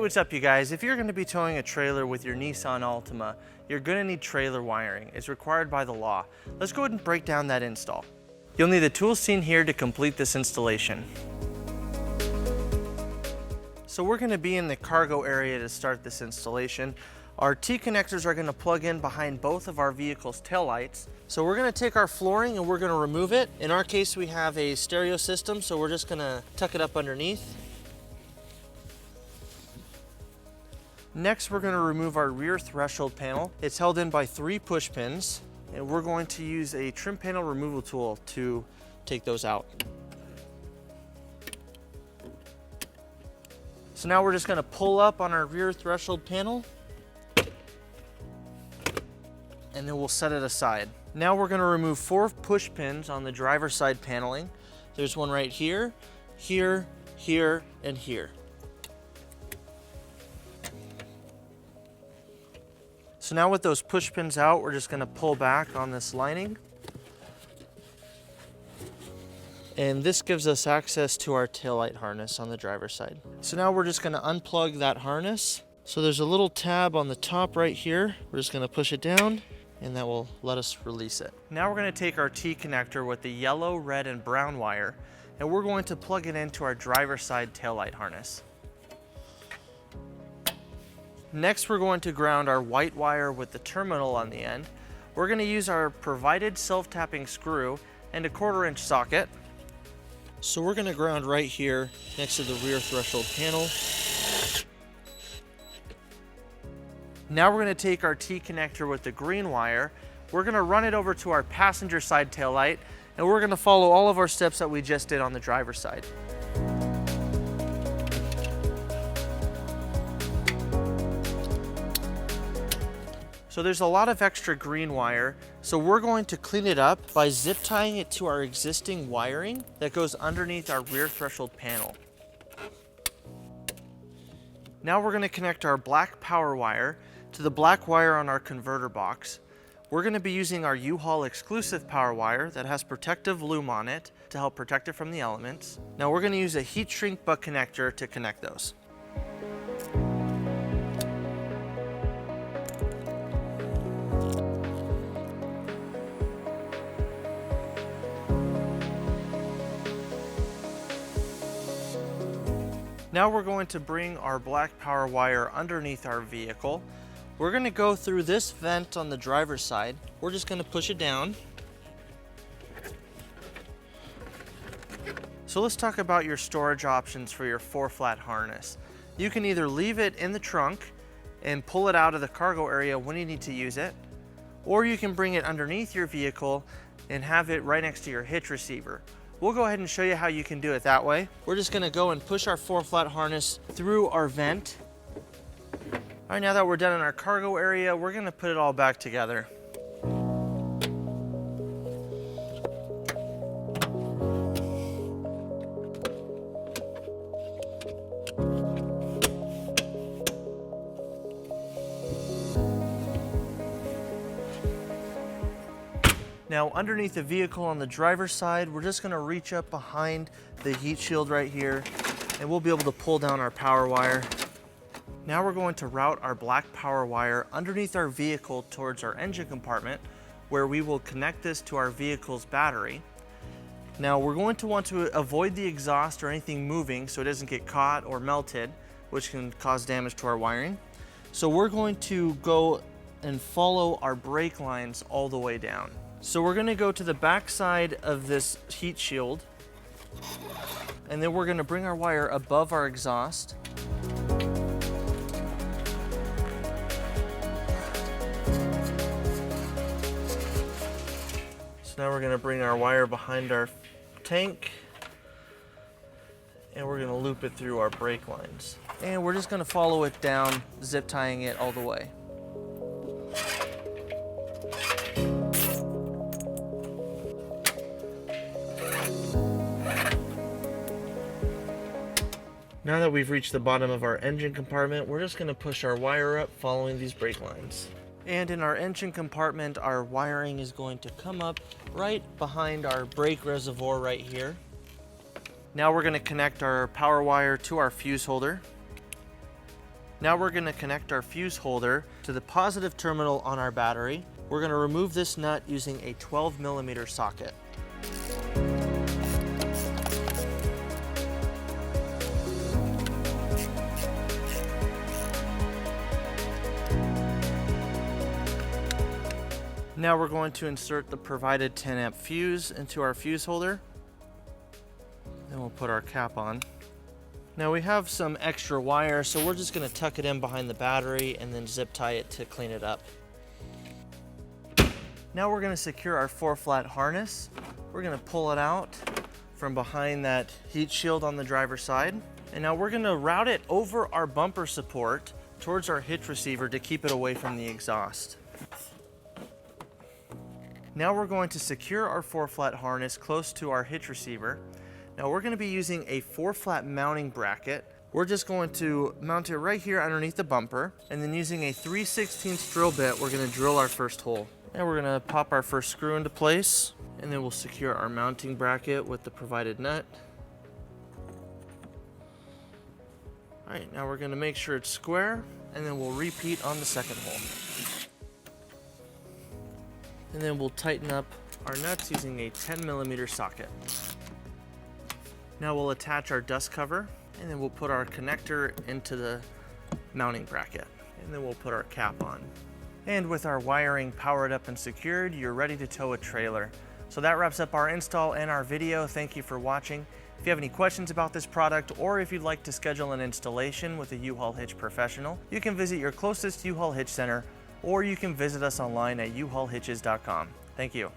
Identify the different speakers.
Speaker 1: what's up you guys? If you're going to be towing a trailer with your Nissan Altima, you're going to need trailer wiring. It's required by the law. Let's go ahead and break down that install. You'll need the tools seen here to complete this installation. So we're going to be in the cargo area to start this installation. Our T-connectors are going to plug in behind both of our vehicle's taillights. So we're going to take our flooring and we're going to remove it. In our case, we have a stereo system, so we're just going to tuck it up underneath. Next, we're going to remove our rear threshold panel. It's held in by 3 push pins, and we're going to use a trim panel removal tool to take those out. So now we're just going to pull up on our rear threshold panel, and then we'll set it aside. Now we're going to remove 4 push pins on the driver's side paneling. There's one right here, here, here, and here. So now with those push pins out, we're just going to pull back on this lining. And this gives us access to our taillight harness on the driver's side. So now we're just going to unplug that harness. So there's a little tab on the top right here. We're just going to push it down and that will let us release it. Now we're going to take our T connector with the yellow, red, and brown wire, and we're going to plug it into our driver's side taillight harness. Next, we're going to ground our white wire with the terminal on the end. We're going to use our provided self-tapping screw and a 1/4-inch socket. So we're going to ground right here next to the rear threshold panel. Now we're going to take our T connector with the green wire. We're going to run it over to our passenger side taillight, and we're going to follow all of our steps that we just did on the driver's side. So there's a lot of extra green wire, so we're going to clean it up by zip tying it to our existing wiring that goes underneath our rear threshold panel. Now we're going to connect our black power wire to the black wire on our converter box. We're going to be using our U-Haul exclusive power wire that has protective loom on it to help protect it from the elements. Now we're going to use a heat shrink butt connector to connect those. Now we're going to bring our black power wire underneath our vehicle. We're going to go through this vent on the driver's side. We're just going to push it down. So let's talk about your storage options for your 4-flat harness. You can either leave it in the trunk and pull it out of the cargo area when you need to use it, or you can bring it underneath your vehicle and have it right next to your hitch receiver. We'll go ahead and show you how you can do it that way. We're just gonna go and push our 4-flat harness through our vent. All right, now that we're done in our cargo area, we're gonna put it all back together. Now underneath the vehicle on the driver's side, we're just gonna reach up behind the heat shield right here, and we'll be able to pull down our power wire. Now we're going to route our black power wire underneath our vehicle towards our engine compartment, where we will connect this to our vehicle's battery. Now we're going to want to avoid the exhaust or anything moving so it doesn't get caught or melted, which can cause damage to our wiring. So we're going to go and follow our brake lines all the way down. So we're going to go to the back side of this heat shield, and then we're going to bring our wire above our exhaust. So now we're going to bring our wire behind our tank, and we're going to loop it through our brake lines. And we're just going to follow it down, zip tying it all the way. Now that we've reached the bottom of our engine compartment, we're just going to push our wire up following these brake lines. And in our engine compartment, our wiring is going to come up right behind our brake reservoir right here. Now we're going to connect our power wire to our fuse holder. Now we're going to connect our fuse holder to the positive terminal on our battery. We're going to remove this nut using a 12mm socket. Now we're going to insert the provided 10-amp fuse into our fuse holder. Then we'll put our cap on. Now we have some extra wire, so we're just going to tuck it in behind the battery and then zip tie it to clean it up. Now we're going to secure our 4-flat harness. We're going to pull it out from behind that heat shield on the driver's side. And now we're going to route it over our bumper support towards our hitch receiver to keep it away from the exhaust. Now we're going to secure our 4-flat harness close to our hitch receiver. Now we're going to be using a 4-flat mounting bracket. We're just going to mount it right here underneath the bumper, and then using a 3/16 drill bit, we're going to drill our first hole. And we're going to pop our first screw into place, and then we'll secure our mounting bracket with the provided nut. All right, now we're going to make sure it's square, and then we'll repeat on the second hole. And then we'll tighten up our nuts using a 10mm socket. Now we'll attach our dust cover, and then we'll put our connector into the mounting bracket, and then we'll put our cap on. And with our wiring powered up and secured, you're ready to tow a trailer. So that wraps up our install and our video. Thank you for watching. If you have any questions about this product, or if you'd like to schedule an installation with a U-Haul Hitch professional, you can visit your closest U-Haul Hitch center, or you can visit us online at uhaulhitches.com. Thank you.